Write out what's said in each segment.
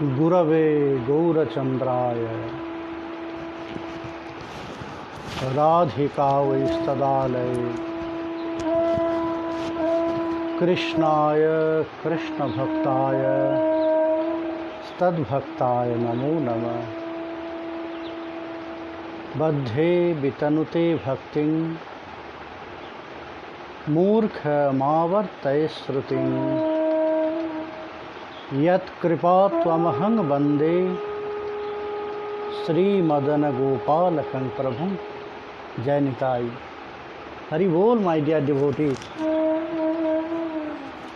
गुरवे गौरचंद्राय राधिकावैस्तदालये कृष्णाय कृष्णभक्ताय तद्भक्ताय नमो नमः। बद्धे वितनुते भक्तिं मूर्खमावर्तये श्रुतिं यत्कृपात्वमहं वन्दे श्रीमदनगोपालकं प्रभुं। जय निताई। हरि बोल, my dear devotees.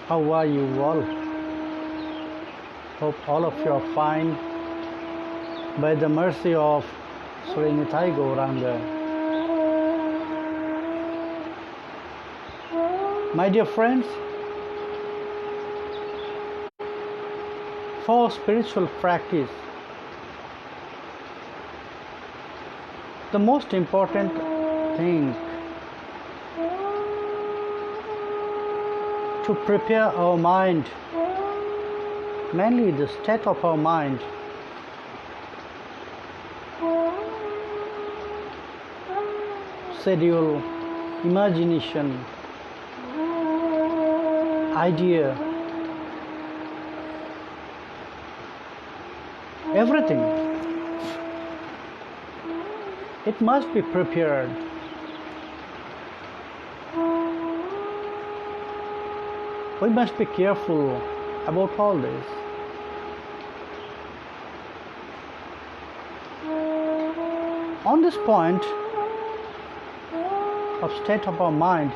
How are you all? Hope all of you are fine by the mercy of Sri Nitai Gauranga. My dear friends, for spiritual practice, the most important thing to prepare our mind, mainly the state of our mind, schedule, imagination, idea, everything. It must be prepared. We must be careful about all this. On this point of state of our mind,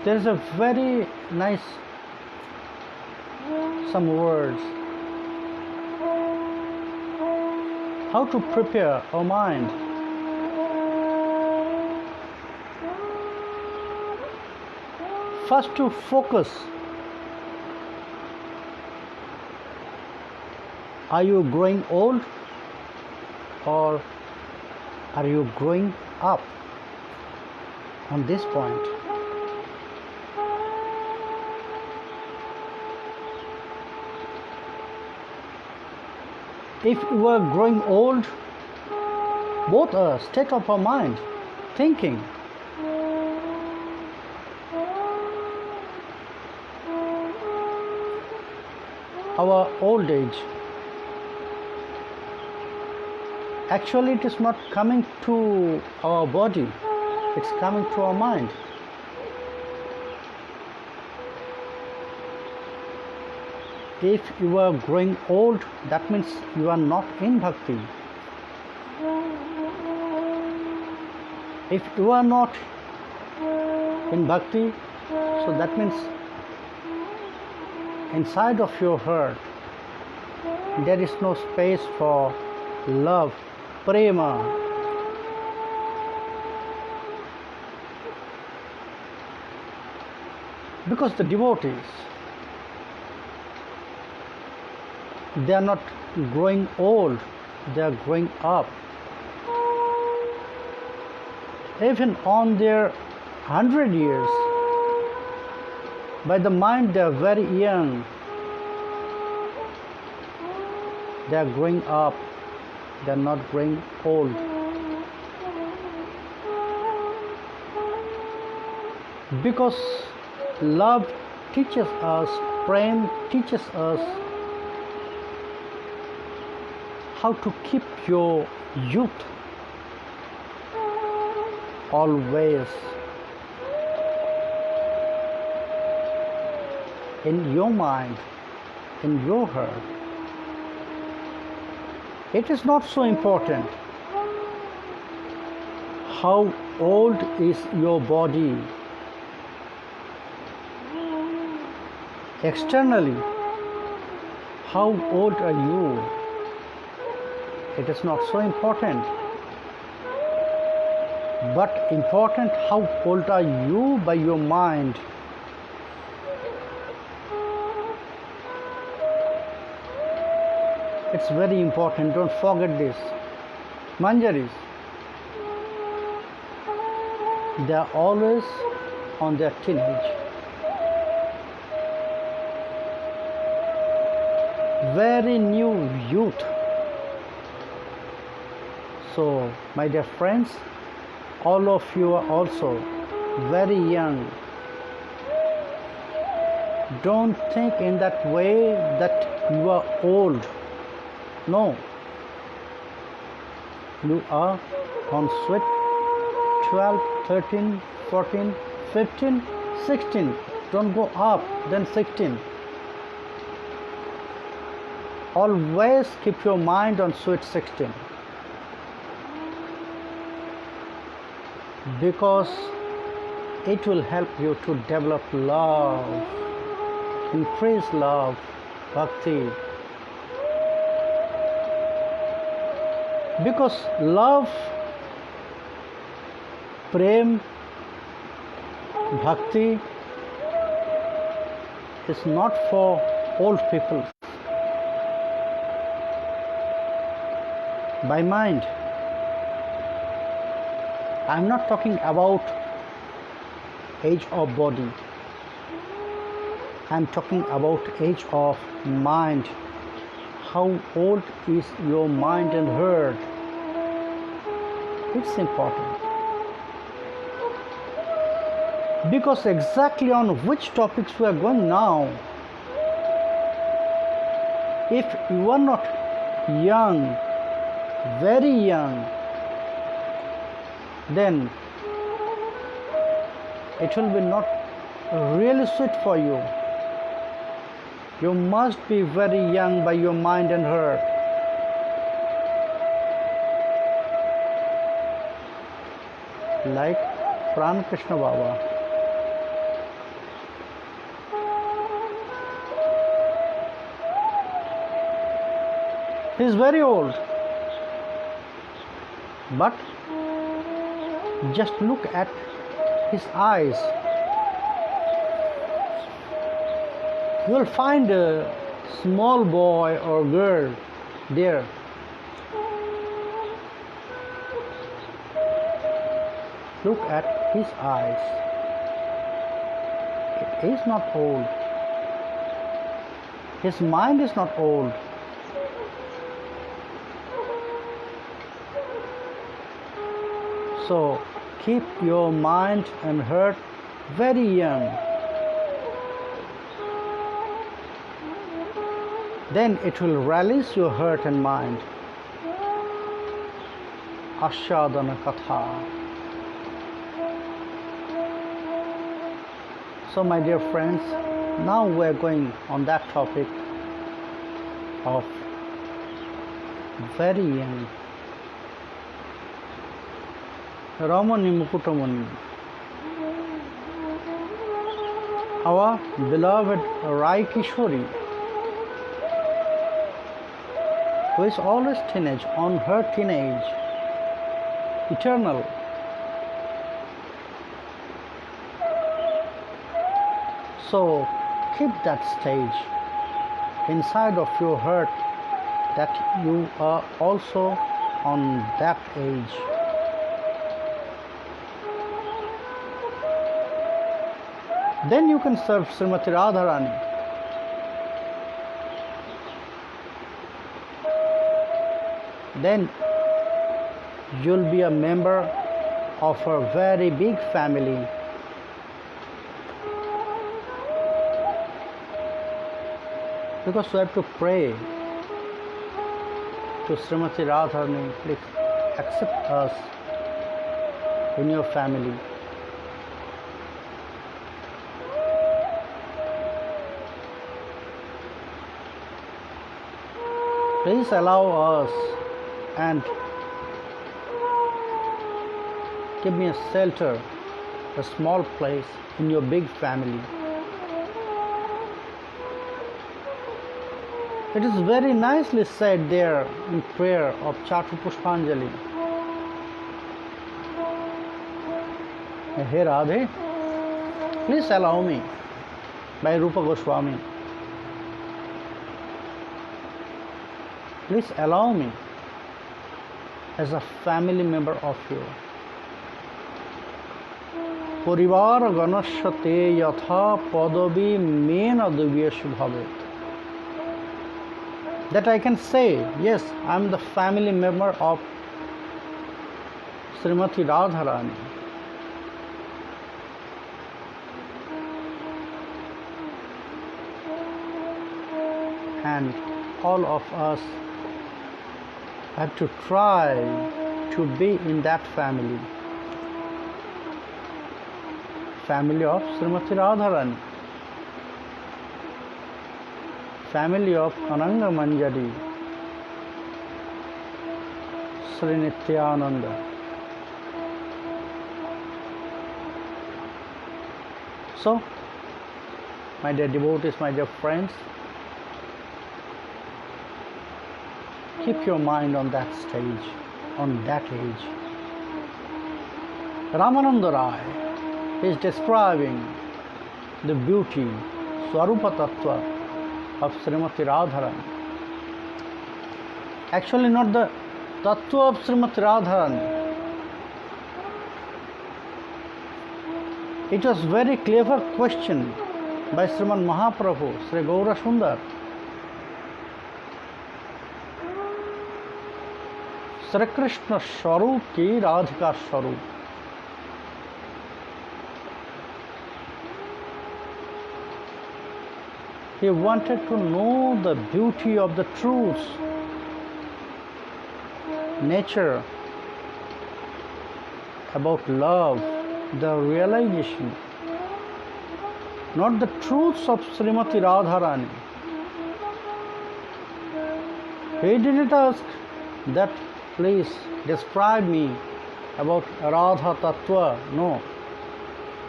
there is a very nice some words how to prepare our mind. First, to focus. Are you growing old or are you growing up? On this point, if you are growing old, both a state of our mind, thinking, our old age, actually it is not coming to our body, it's coming to our mind. If you are growing old, that means you are not in bhakti. If you are not in bhakti, so that means inside of your heart there is no space for love, prema. Because the devotees, they are not growing old, they are growing up. Even on their 100 years, by the mind they are very young, they are growing up, they are not growing old. Because love teaches us, prem teaches us how to keep your youth always in your mind, in your heart. It is not so important how old is your body externally, how old are you. It is not so important, but important how old are you by your mind. It's very important, don't forget this. Manjaris, they are always on their teenage. very new youth. So, my dear friends, all of you are also very young. Don't think in that way that you are old. No. You are on sweet 12, 13, 14, 15, 16. Don't go up, then 16. Always keep your mind on sweet 16. Because it will help you to develop love, increase love, bhakti. Because love, prem, bhakti is not for old people. By mind, I am not talking about age of body. I am talking about age of mind. How old is your mind and heart? It's important. Because exactly on which topics we are going now, if you are not young, very young, then it will be not really sweet for you. You must be very young by your mind and heart. Like Pran Krishna Baba. He is very old. But just look at his eyes. You will find a small boy or girl there. Look at his eyes. It is not old. His mind is not old. So keep your mind and heart very young. Then it will release your heart and mind. Ashadana Katha. So my dear friends, now we are going on that topic of very young Ramani Mukutamani, our beloved Rai Kishori, who is always teenage, on her teenage, eternal. So keep that stage inside of your heart that you are also on that age. Then you can serve Srimati Radharani. Then you'll be a member of a very big family. Because we have to pray to Srimati Radharani, please accept us in your family. Please allow us and give me a shelter, a small place in your big family. It is very nicely said there in prayer of Chatu Pushpanjali. Hey Radhe, please allow me, by Rupa Goswami. Please allow me as a family member of you. Parivar ganasya te yatha padavi mena divyeshu bhavet. that I can say, yes, I am the family member of Srimati Radharani. And all of us have to try to be in that family of Srimati Radharani, family of Ananga Manjari, Sri Nityananda. So, my dear devotees, my dear friends, keep your mind on that stage, on that age. Ramananda Raya is describing the beauty, Swarupa Tattva of Srimati Radharani. Actually, not the Tattva of Srimati Radharani. It was very clever question by Sriman Mahaprabhu, Sri Gaura Sundar. Sri Krishna Swarup ki Radhika Swarup. He wanted to know the beauty of the truths, nature, about love, the realization, not the truths of Srimati Radharani. He didn't ask that, please describe me about Radha Tattva. No,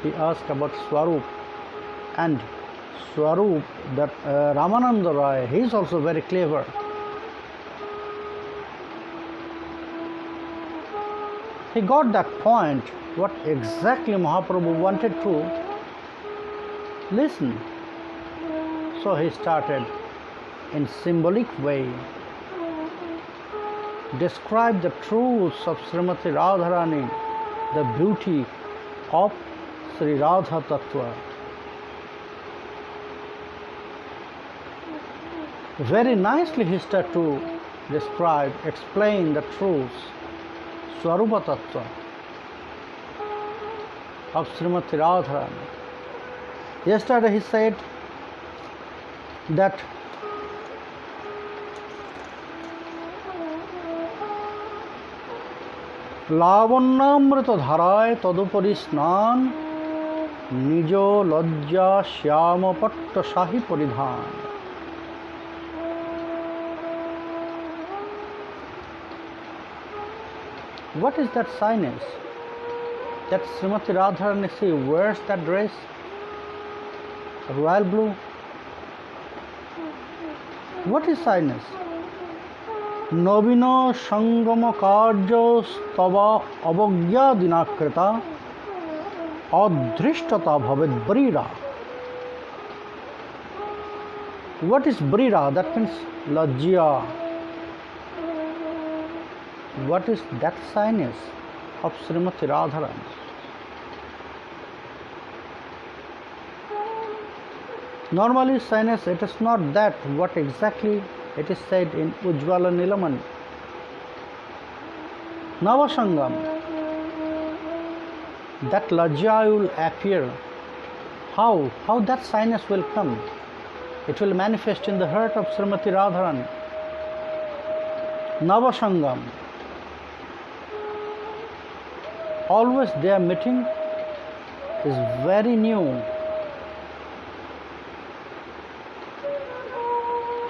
he asked about Swarup. And Swarup, that Ramananda Raya, he is also very clever. He got that point, what exactly Mahaprabhu wanted to listen. So he started in symbolic way describe the truths of Srimati Radharani, the beauty of Sri Radha Tattva. Very nicely he started to describe, explain the truths, Swarupa Tattva of Srimati Radharani. Yesterday he said that লাবণ্যামৃত ধারায় তদুপরি স্নান নিজ লজ্জা শ্যামপট্ট শাহী পরিধান. What is that shyness that Srimati Radharani wears that dress, royal blue? What is shyness? নবীন সঙ্গম কার্য স্তবা অবজ্ঞা দিনাকৃতা অধৃষ্টতা ভবেদ ব্রীড়া. What is brira? That means lajja. What is that shyness of Srimati Radharani? Normally shyness, it is not that what exactly it is said in Ujjvala Nilamani. Navasangam, that lajja will appear. How that shyness will come? It will manifest in the heart of Srimati Radharani. Navasangam, always their meeting is very new.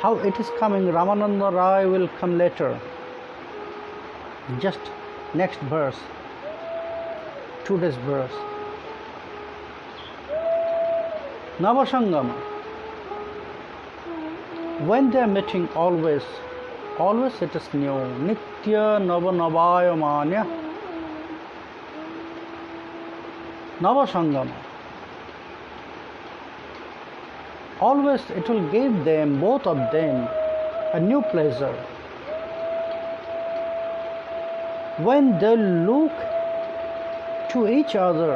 How it is coming, Ramananda Raya will come later. Just next verse, today's verse. Navasangam, when they are meeting, always it is new. Nitya Navanavayamanya. Navasangam, always it will give them, both of them, a new pleasure. When they look to each other,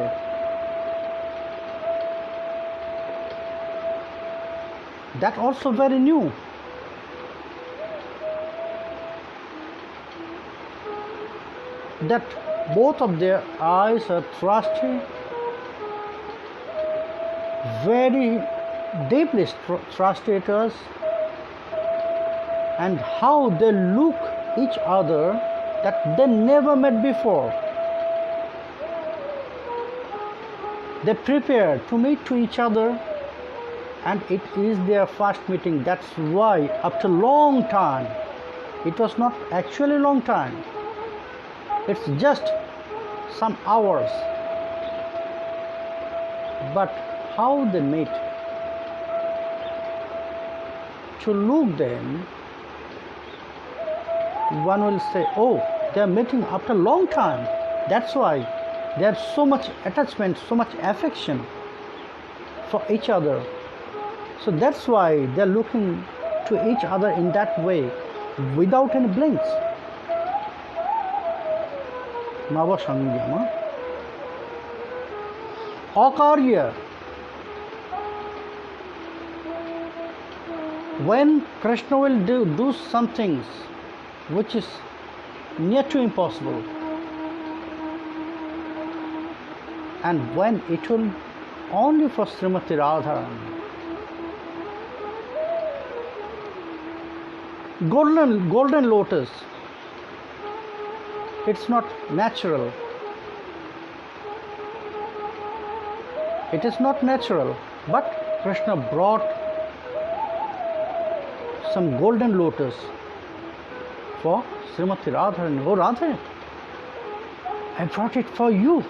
that also very new. that both of their eyes are thrusted very deeply thrusted at us, and how they look each other that they never met before. They prepare to meet to each other, and it is their first meeting. That's why after long time, it was not actually long time, it's just some hours, but how they meet, to look them, one will say, oh, they are meeting after a long time. That's why they have so much attachment, so much affection for each other. So that's why they are looking to each other in that way, without any blinks. Navasangyama. Akarya. When Krishna will do some things which is near to impossible, and when it will only for Srimati Radharani. Golden lotus, it's not natural. It is not natural, but Krishna brought some golden lotus for Srimati Radharani. Oh Radhe, I brought it for you.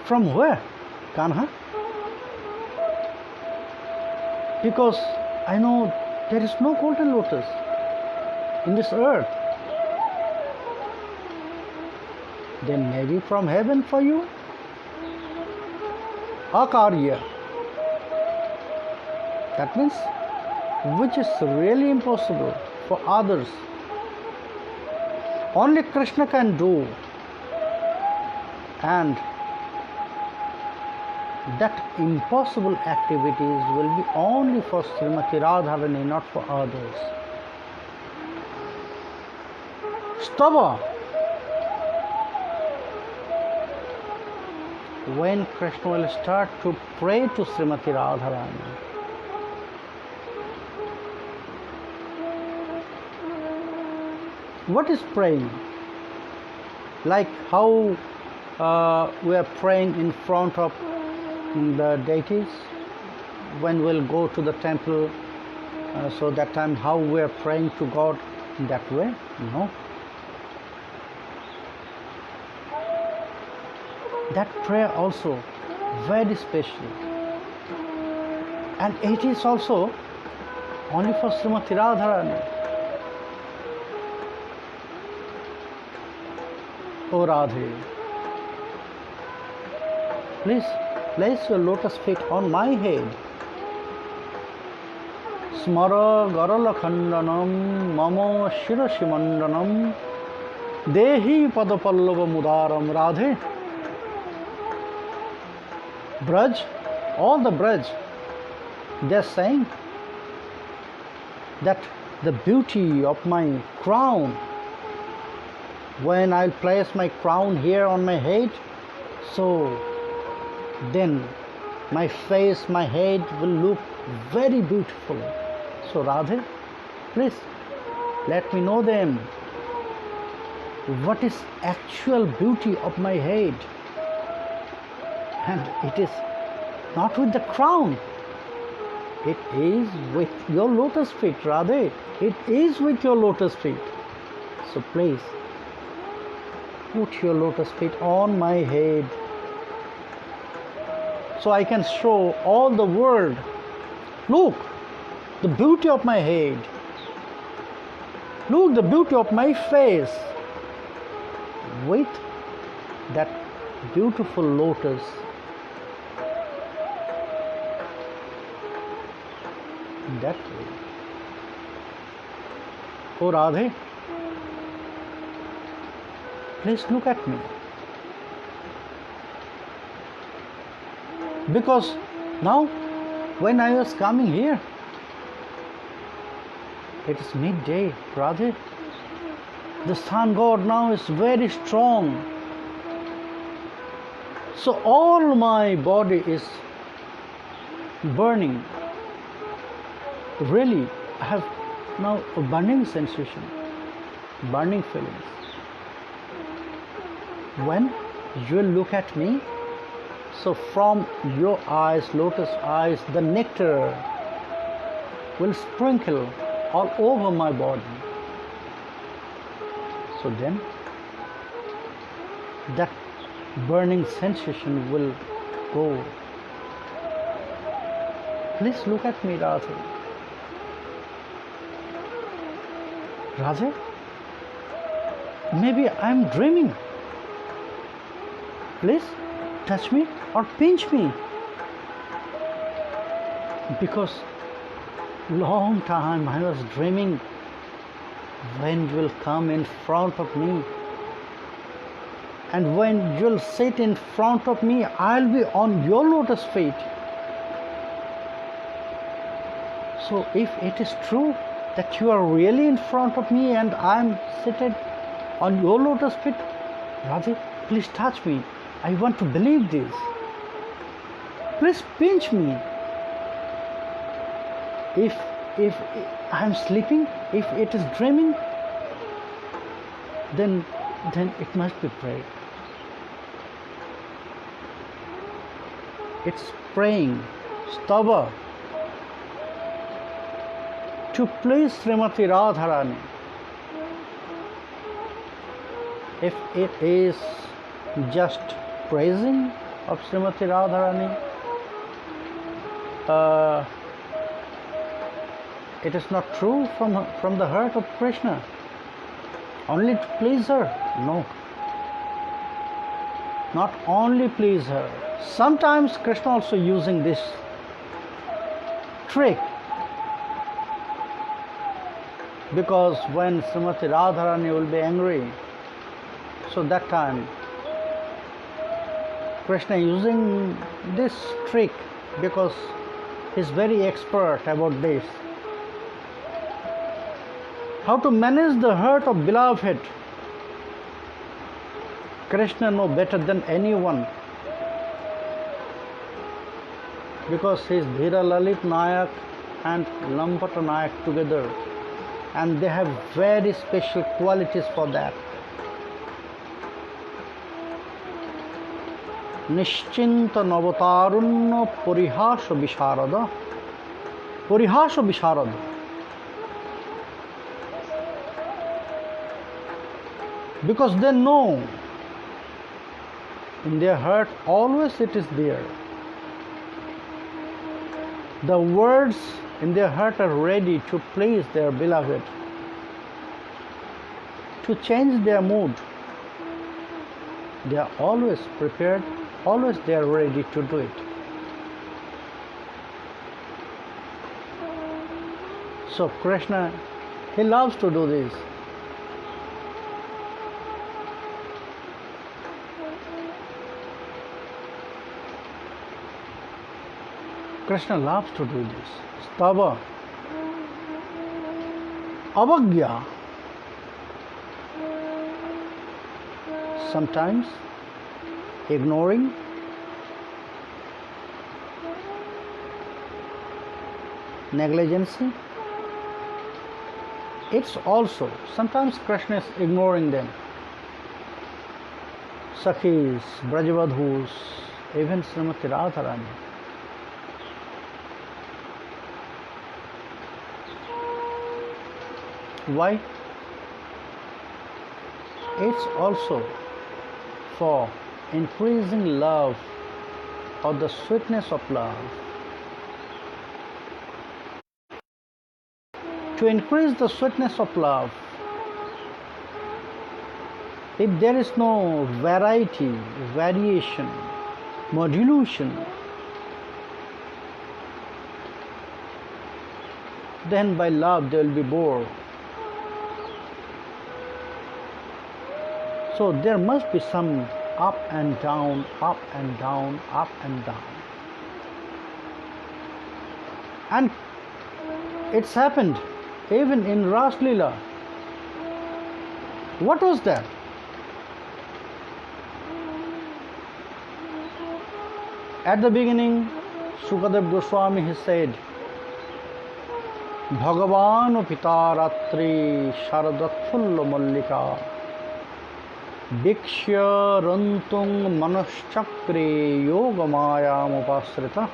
From where, Kanha? Because I know there is no golden lotus in this earth. Then maybe from heaven for you. Akarya. That means which is really impossible for others. Only Krishna can do. And that impossible activities will be only for Srimati Radharani, not for others. Stava. When Krishna will start to pray to Srimati Radharani, what is praying? Like how we are praying in front of the deities when we'll go to the temple, so that time how we are praying to God in that way? No. That prayer also very special, and it is also only for Srimati Radharani. O Radhe, please place your lotus feet on my head. Smara garala khandanam mama shirashi mandanam dehi padapallava mudaram. Radhe, Braj, all the Braj, they are saying that the beauty of my crown, when I'll place my crown here on my head, so then my face, my head will look very beautiful. So Radhe, please let me know them. What is actual beauty of my head? And it is not with the crown. It is with your lotus feet, Radhe. It is with your lotus feet. So please put your lotus feet on my head, so I can show all the world, look, the beauty of my head. Look, the beauty of my face with that beautiful lotus. That way. Oh Radhe, please look at me. Because now when I was coming here, it is midday, Radhe. The sun god now is very strong. So all my body is burning. Really, I have now a burning sensation, burning feelings. When you look at me, so from your eyes, lotus eyes, the nectar will sprinkle all over my body. So then that burning sensation will go. Please look at me, Radhe. Radhe, maybe I'm dreaming. Please touch me or pinch me. Because long time I was dreaming when you will come in front of me, and when you will sit in front of me, I'll be on your lotus feet. So if it is true that you are really in front of me and I'm seated on your lotus feet, Radhe, please touch me. I want to believe this. Please pinch me. If I'm sleeping, if it is dreaming, then it must be prayer. It's praying, stava, to please Srimati Radharani. If it is just praising of Srimati Radharani, it is not true from the heart of Krishna. Only to please her? No. Not only please her. Sometimes Krishna also using this trick, because when Srimati Radharani will be angry, so that time Krishna using this trick because he's very expert about this. How to manage the heart of beloved. Krishna knows better than anyone, because he is Dhira Lalit Nayak and Lampata Nayak together, and they have very special qualities for that. Nischinta Navatarunna Purihasha Visharada. Purihasha Visharada. Because they know in their heart always it is there. The words in their heart are ready to please their beloved, to change their mood. They are always prepared, always they are ready to do it. So Krishna, he loves to do this. Krishna loves to do this. Stava, avagya. Sometimes ignoring, negligence. It's also, sometimes Krishna is ignoring them. Sakhis, Brajavadhus, even Srimati Radharani. Why? It's also for increasing love or the sweetness of love. To increase the sweetness of love, if there is no variety, variation, modulation, then by love they will be bored. So there must be some up and down, up and down, up and down. And it's happened even in Ras Leela. What was that? At the beginning, Sukadev Goswami he said, Bhagavan Pitaratri Sharadatfulla Mallika Dikshya Rantung Manaschakri Yogamayam Upasrita.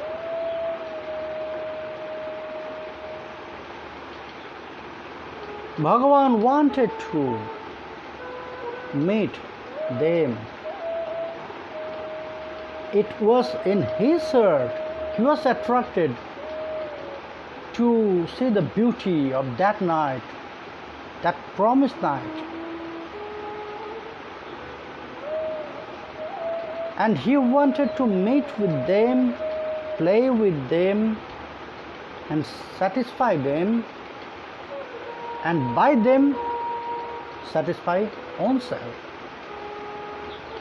Bhagavan wanted to meet them. It was in his heart. He was attracted to see the beauty of that night, that promised night. And he wanted to meet with them, play with them, and satisfy them, and by them satisfy oneself.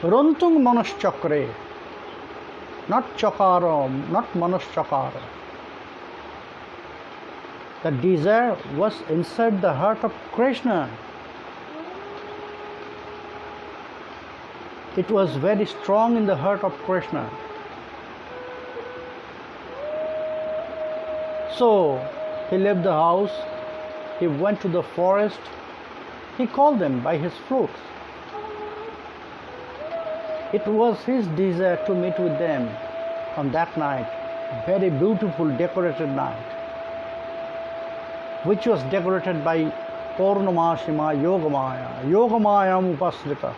Rantung Manaschakre, not Chakaram, not Manaschakara. The desire was inside the heart of Krishna. It was very strong in the heart of Krishna. So he left the house, he went to the forest, he called them by his flutes. It was his desire to meet with them on that night, very beautiful decorated night, which was decorated by Purnamashima Yogamaya, Yogamayam Upasrita.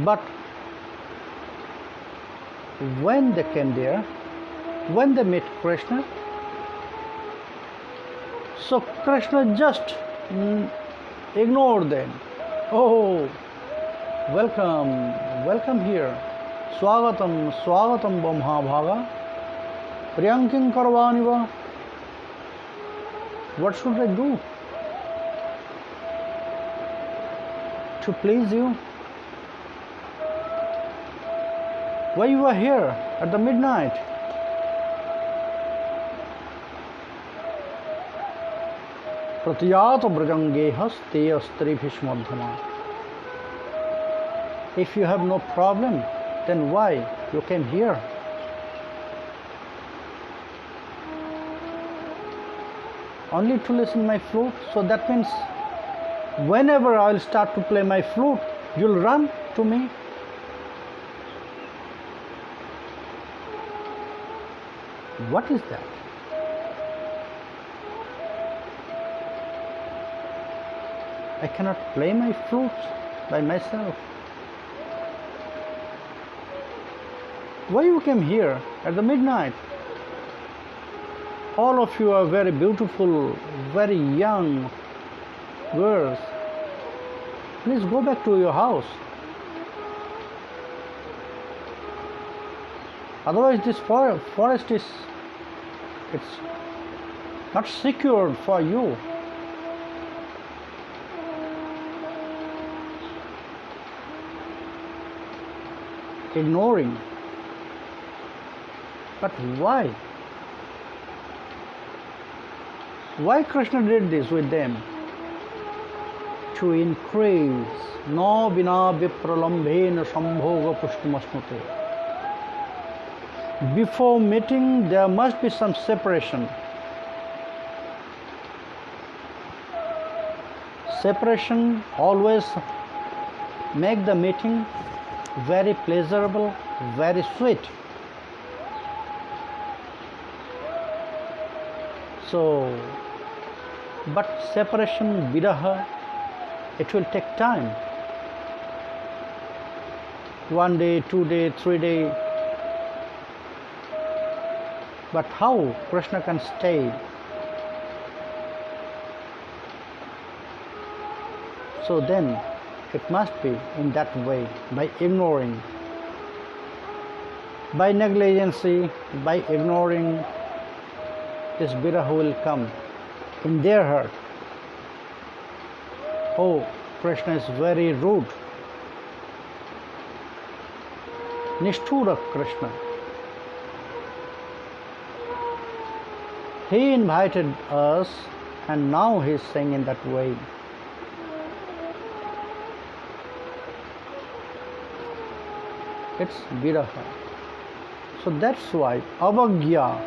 But when they came there, when they met Krishna, so Krishna just ignored them. Oh, welcome, welcome here. Swagatam, Swagatam Brahmabhaga. Priyanking Karvaniva. What should I do to please you? Why you are here at the midnight? Pratiyata brajangehas te astri bhishmadhama. If you have no problem, then why you came here? Only to listen my flute? So that means whenever I will start to play my flute, you'll run to me. What is that? I cannot play my flute by myself. Why you came here at the midnight? All of you are very beautiful, very young girls. Please go back to your house. Otherwise this forest is not secured for you. Ignoring. But why? Why Krishna did this with them? To increase. No vina vipralambhena sambhoga pushtimasnute. Before meeting, there must be some separation. Separation always make the meeting very pleasurable, very sweet. So, but separation, viraha, it will take time. 1 day, 2 days, 3 days. But how Krishna can stay? So then it must be in that way, by ignoring, by negligence, by ignoring, this viraha will come in their heart. Oh, Krishna is very rude. Nishthura Krishna. He invited us and now he is saying in that way. It's viraha. So that's why avagya,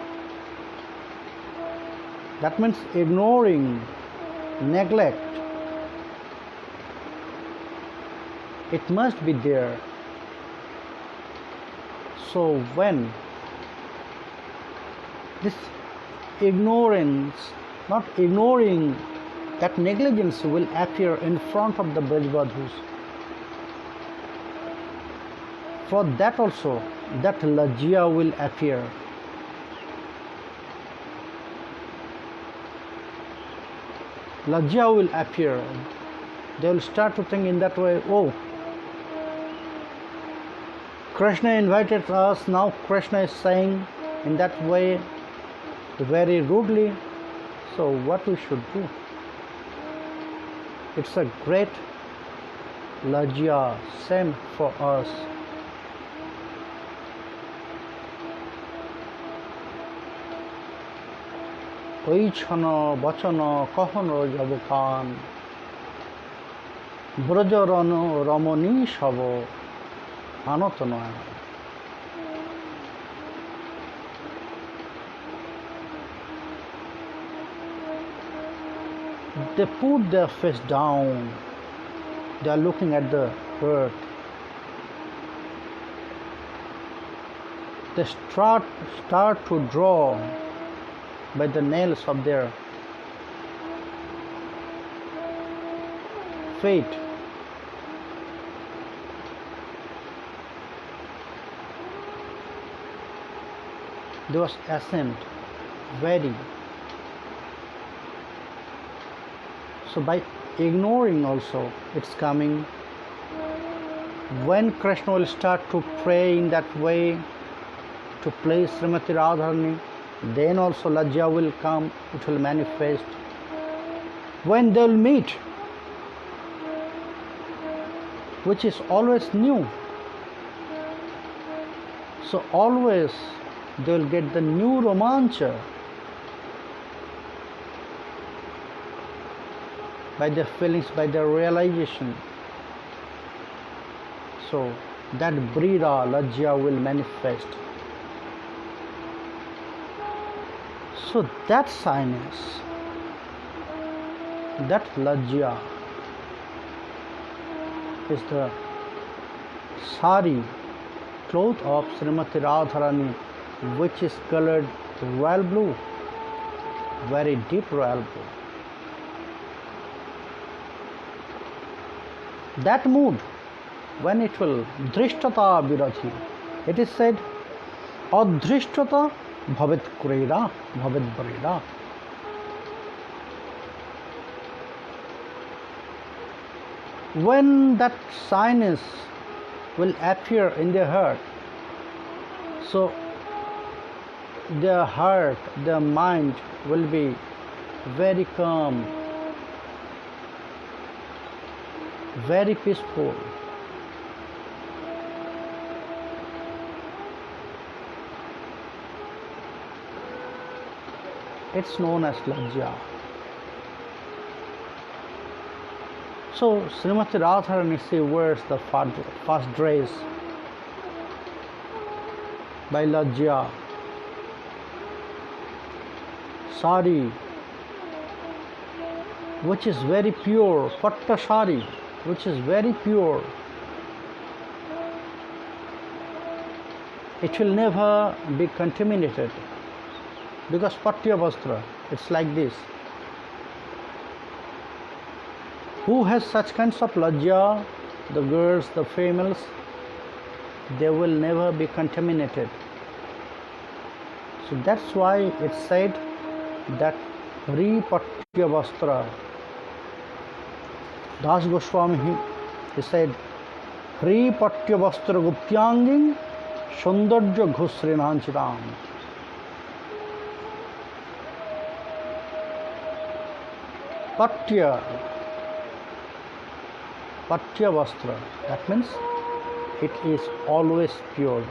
that means ignoring, neglect. It must be there. So when this ignorance, not ignoring, that negligence will appear in front of the Brajbadhus, for that also, that lajja will appear. Lajja will appear. They will start to think in that way, oh, Krishna invited us, now Krishna is saying in that way very rudely, so what we should do? It's a great lajja, same for us. ওইছন বচন কহন জবকান ব্রজরণ রমণী সব আনত নয়। They put their face down, they are looking at the earth. They start to draw by the nails of their feet. They was ashamed, very. So by ignoring also, it's coming. When Krishna will start to pray in that way, to please Srimati Radharani, then also lajja will come, it will manifest. When they will meet, which is always new, so always they will get the new romancha by their feelings, by their realization. So that brira, lajja will manifest. So that shyness, that lajja is the sari, cloth of Srimati Radharani, which is colored royal blue, very deep royal blue. That mood, when it will drishtata viradhi, it is said, adrishtata bhavet kureda, bhavet bareda. When that shyness will appear in their heart, so their heart, their mind will be very calm, very peaceful. It's known as lajja. So Srimati Radharani, she wears the first dress by lajja, sari, which is very pure, patta sari, which is very pure. It will never be contaminated, because patya vastra, it's like this. Who has such kinds of lajja, the girls, the females, they will never be contaminated. So that's why it's said that Hri Patya Vastra. Das Goswami, he said, Hri Patya Vastra Guptyanging Sundarja Ghusrinanchitam. Patya Vastra, that means it is always pure.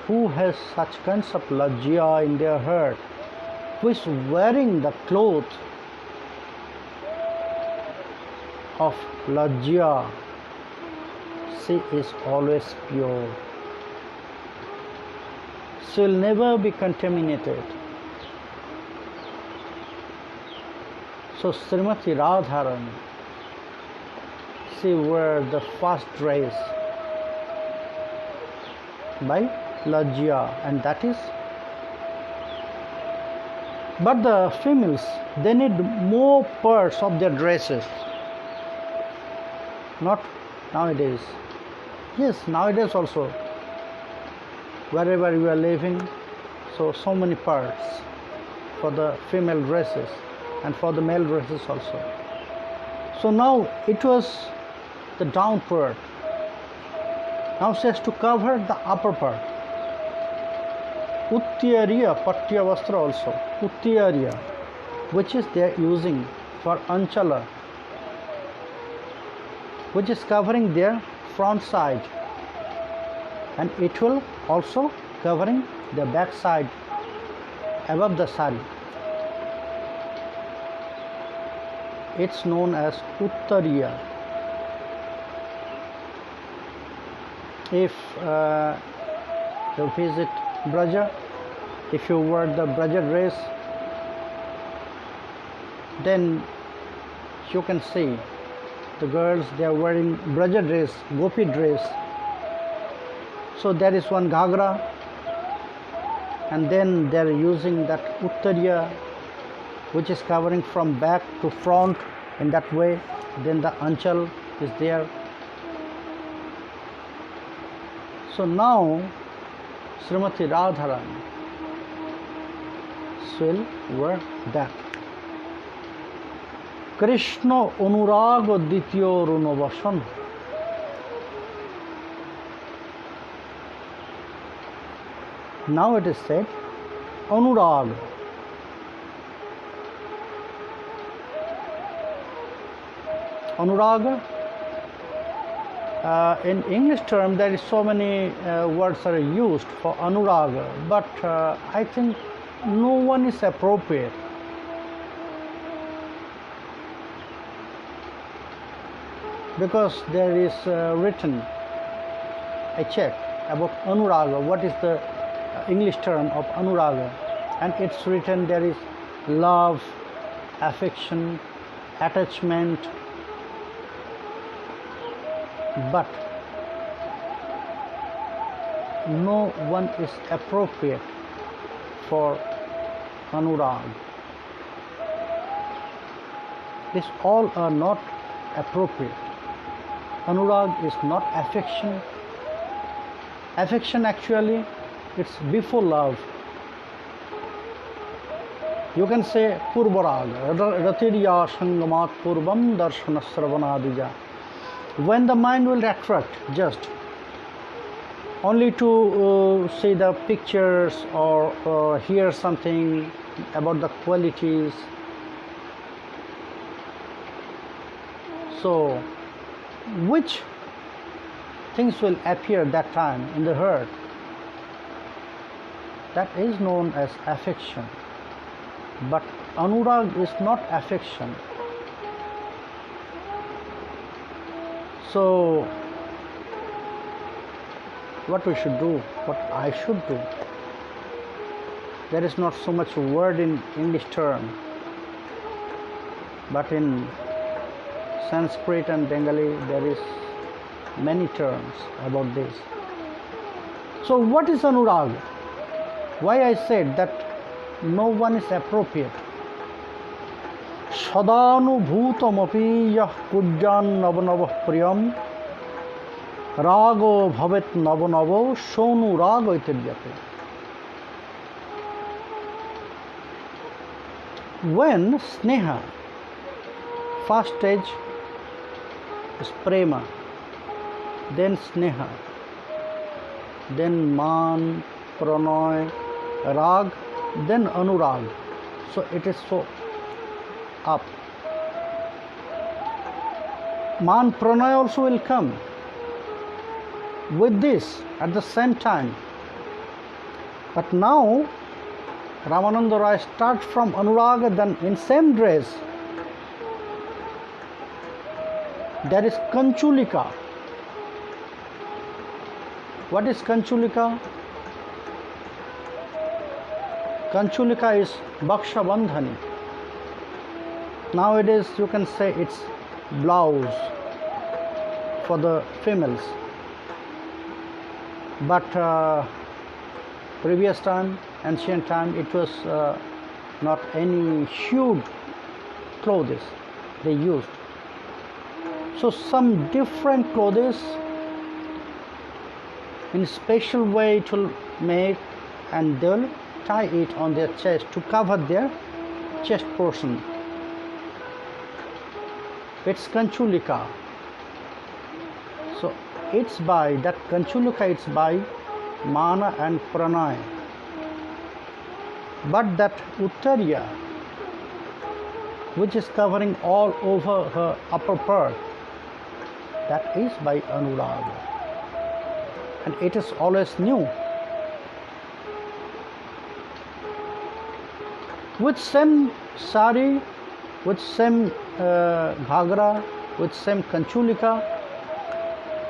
Who has such kinds of lajja in their heart, who is wearing the cloth of Lajja, she is always pure. She will never be contaminated. So Srimati Radharani, she wore the first dress by Lajja, and that is. But the females, they need more parts of their dresses. Not nowadays. Yes, nowadays also. Wherever you are living, so many parts for the female dresses and for the male dresses also. So now it was the down part. Now she has to cover the upper part. Uttiyariya Patya Vastra also. Uttiyariya, which is they are using for Anchala, which is covering their front side, and it will also covering the back side above the sari. It's known as Uttariya. If you visit Braja, if you wear the Braja dress, then you can see the girls, they are wearing Braja dress, Gopi dress. So there is one Ghagra, and then they are using that Uttariya, which is covering from back to front in that way. Then the Anchal is there. So now Srimati Radharani will wear that. Krishna Anurag Dityo Runavasan. Now it is said Anurag. Anuraga, in English term there is so many words are used for Anuraga, but I think no one is appropriate. Because there is written a check about Anuraga, what is the English term of Anuraga, and it's written there is love, affection, attachment, but no one is appropriate for Anurag. These all are not appropriate. Anurag is not affection. Affection actually, it's before love. You can say Purvarag, Ratirya Sangamat Purvam Darshana Sravanadija. When the mind will attract just only to see the pictures or hear something about the qualities. So, which things will appear that time in the heart? That is known as affection. But Anurag is not affection. So, what we should do, what I should do, there is not so much word in English term, but in Sanskrit and Bengali there is many terms about this. So what is Anurag? Why I said that no one is appropriate. Sadanubhutamapi yah kudyan navanavah priyam rago bhavet navanavo sonu rago itiryate. When sneha, first stage is prema, then sneha, then man, pranay, rag, then anurag. So it is so up. Man pranay also will come with this at the same time. But now Ramananda Raya start from Anuraga, then in same dress. There is Kanchulika. What is Kanchulika? Kanchulika is Baksha Bandhani. Nowadays you can say it's blouse for the females. But previous time, ancient time, it was not any hued clothes they used. So some different clothes in special way it will make, and they will tie it on their chest to cover their chest portion. It's Kanchulika. So it's by that Kanchulika, it's by Mana and Pranay. But that Uttariya, which is covering all over her upper part, that is by Anuraga. And it is always new. With same sari, with same ghagra, with same Kanchulika,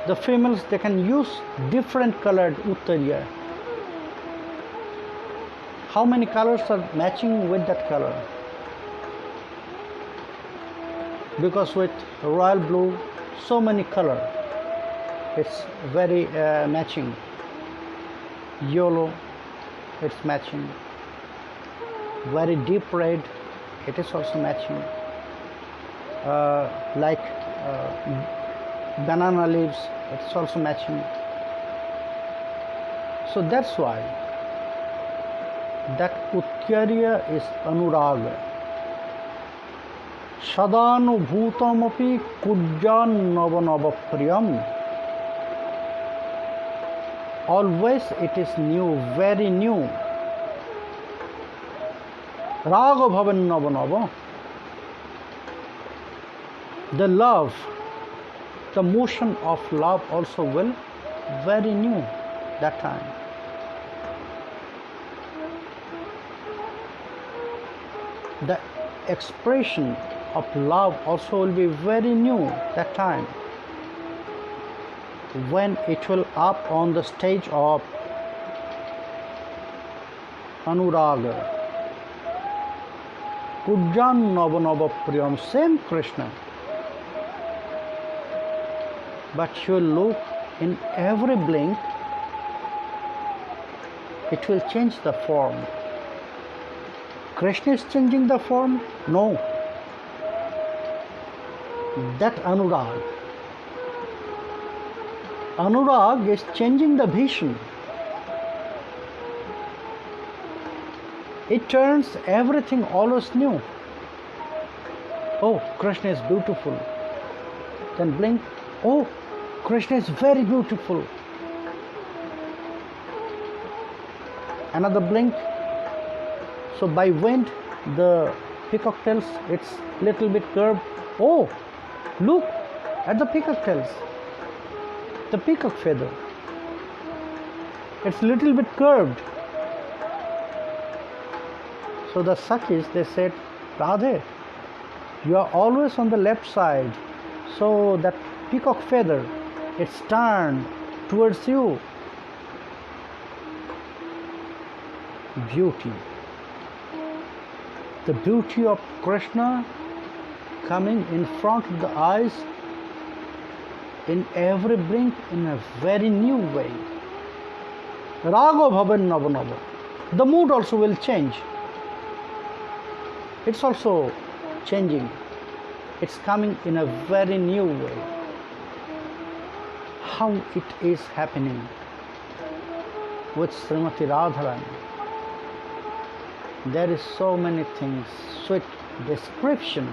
the females, they can use different colored Uttariya. How many colors are matching with that color? Because with royal blue, so many color, it's very matching. Yellow, it's matching. Very deep red, it is also matching. Like banana leaves, it's also matching. So that's why that Uttariya is Anuraga. Sadanubhutamapi kujjan navanava priyam. Always it is new, very new. Raga bhavan navanava. The love, the motion of love also will very new that time. The expression of love also will be very new that time, when it will up on the stage of Anuraga. Kujjan Navanava Priyam, same Krishna. But you look in every blink, it will change the form. Krishna is changing the form? No. That Anurag. Anurag is changing the vision. It turns everything always new. Oh, Krishna is beautiful. Then blink. Oh, Krishna is very beautiful. Another blink. So by wind, the peacock tails, it's little bit curved. Oh, look at the peacock tails. The peacock feather. It's little bit curved. So the Sakhis, they said, Radhe, you are always on the left side. So that peacock feather, it's turned towards you. Beauty. The beauty of Krishna coming in front of the eyes in every blink in a very new way. Rago bhavan navanava. The mood also will change. It's also changing. It's coming in a very new way. How it is happening with Srimati Radharani. There is so many things, sweet description.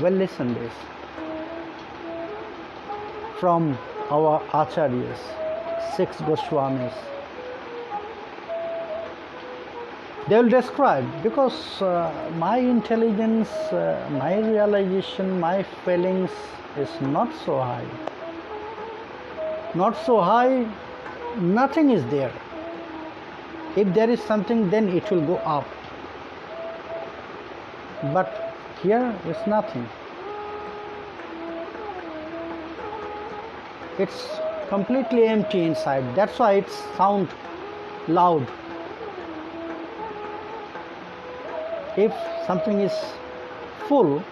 Well, listen this from our Acharyas, 6 Goswamis. They will describe, because my intelligence, my realization, my feelings is not so high. Not so high, nothing is there. If there is something, then it will go up. But here is nothing. It's completely empty inside. That's why it sounds loud. If something is full,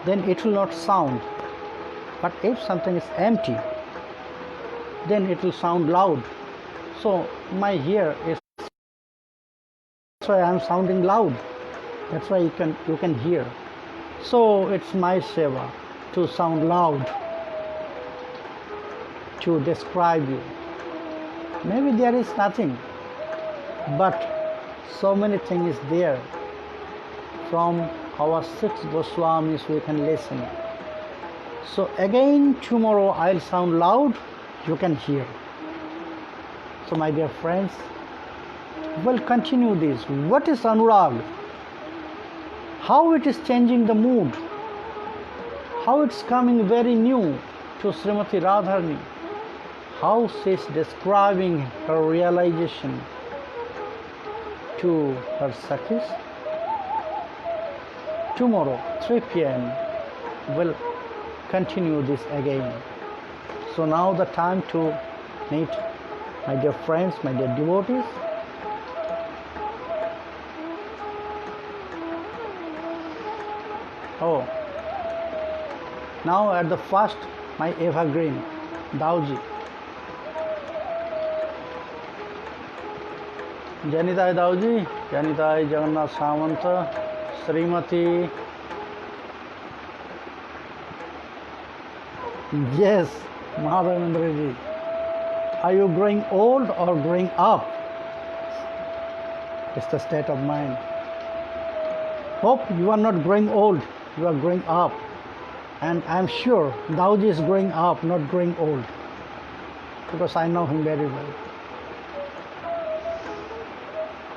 then it will not sound. But if something is empty, then it will sound loud. So my ear is, that's why I am sounding loud. That's why you can hear. So it's my seva to sound loud, to describe you. Maybe there is nothing, but so many things is there. From our 6 Goswamis we can listen. So again tomorrow I'll sound loud, you can hear. So my dear friends, we'll continue this. What is Anurag? How it is changing the mood? How it's coming very new to Srimati Radharani? How she is describing her realization to her Sakhis? Tomorrow 3 p.m. we'll continue this again. So now the time to meet my dear friends, my dear devotees. Oh, now at the first, my evergreen, Dauji. Janitai Dauji, Janitai Jagannath Samanta, Srimati. Yes, Madhavendra ji. Are you growing old or growing up? It's the state of mind. Hope you are not growing old, you are growing up. And I'm sure Dauji is growing up, not growing old. Because I know him very well.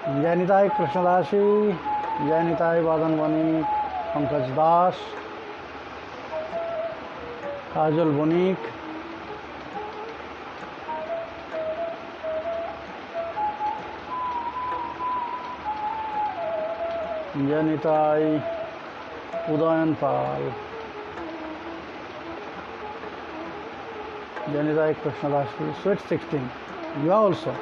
Janitai Krishnadasi, Janitai Vadan Pankaj Das, Kajal Bonik, Janitai Udayan Pal, Janitai Krishnadasi, Sweet 16. You are also.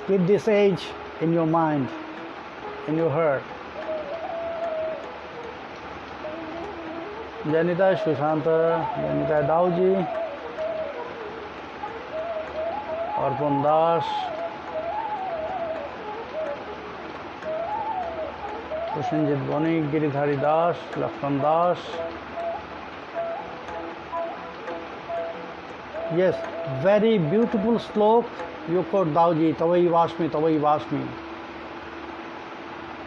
Keep this age in your mind, in your heart. Janitai Sushanta, Janitai Dauji, Arpan Das, Kushanjit Bonik, Giridhari Das, Lakshman Das. Yes, very beautiful slok. You quote Dauji, Tavai Vasmi,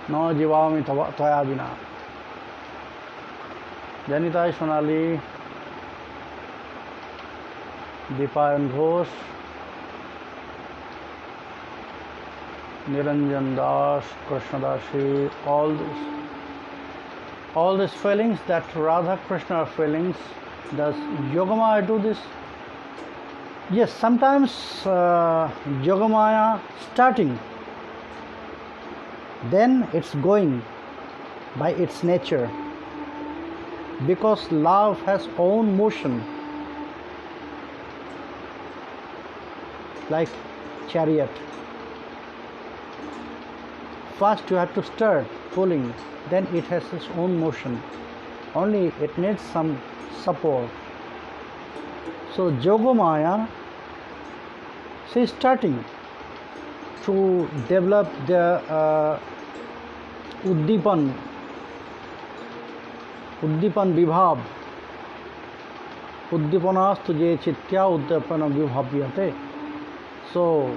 No Jivami Toya Bina. Janitai Sonali, Deepayan Ghosh, Niranjan Das, Krishnadasi, all these feelings that Radha Krishna are feelings. Does Yogamaya do this? Yes, sometimes Yogamaya starting, then it's going by its nature, because love has own motion, like chariot. First you have to start pulling, then it has its own motion. Only it needs some support. So Yogamaya, she is starting to develop the Uddipan Vibhav. Uddipanastu je chitya uddipana vibhavyate. So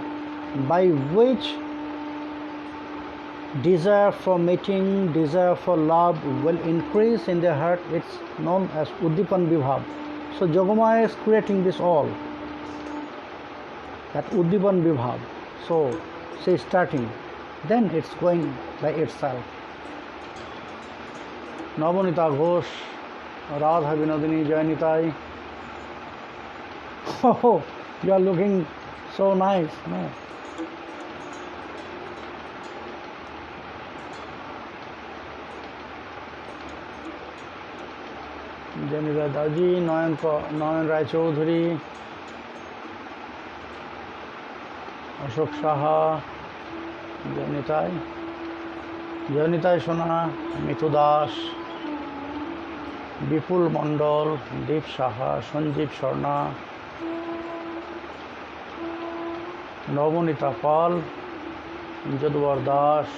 by which desire for mating, desire for love will increase in their heart, it's known as Uddipan Vibhav. So Yogamaya is creating this all, that Uddipan Vibhav. So she is starting, then it's going by itself. Navanita Ghosh, Radha Vinodini Jainitai. Oh, You are looking so nice. No. জনিতা দাজি, নয়ন রায়চৌধুরী, অশোক সাহা, জয়নিতাই সোনা, মিথু দাস, বিপুল মণ্ডল, দীপ সাহা, সঞ্জীব স্বর্ণা, নবনীতা পাল, যদুবর দাস,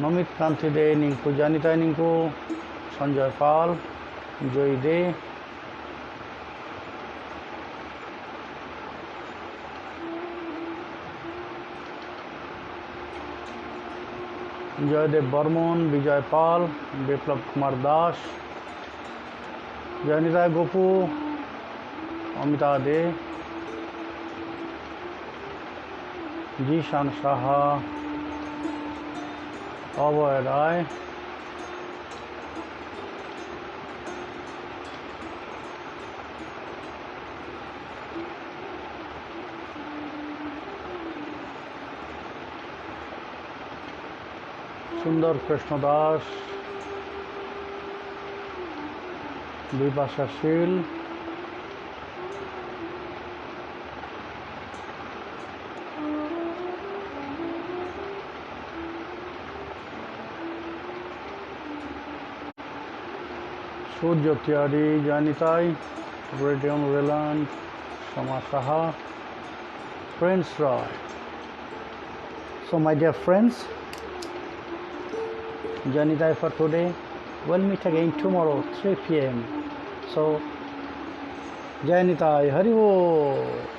নমিত কান্তি দে, নিঙ্কু, জানিতাই নিঙ্কু, সঞ্জয় পাল, জয়ী দে, জয়দেব বর্মন, বিজয় পাল, বিপ্লব কুমার দাস, জয়নিতাই গোপু, অমিতা দে, জিশান সাহা, অভয় রায়, সুন্দর কৃষ্ণ দাস, বিপাশা শীল, সূর্য তিয়ারি, জয়নিতাই, radium রেল্যান্ড, সমা Saha, Prince Roy. So my dear friends, Janitai for today. We'll meet again tomorrow 3 p.m. So Janitai, Hari Bo.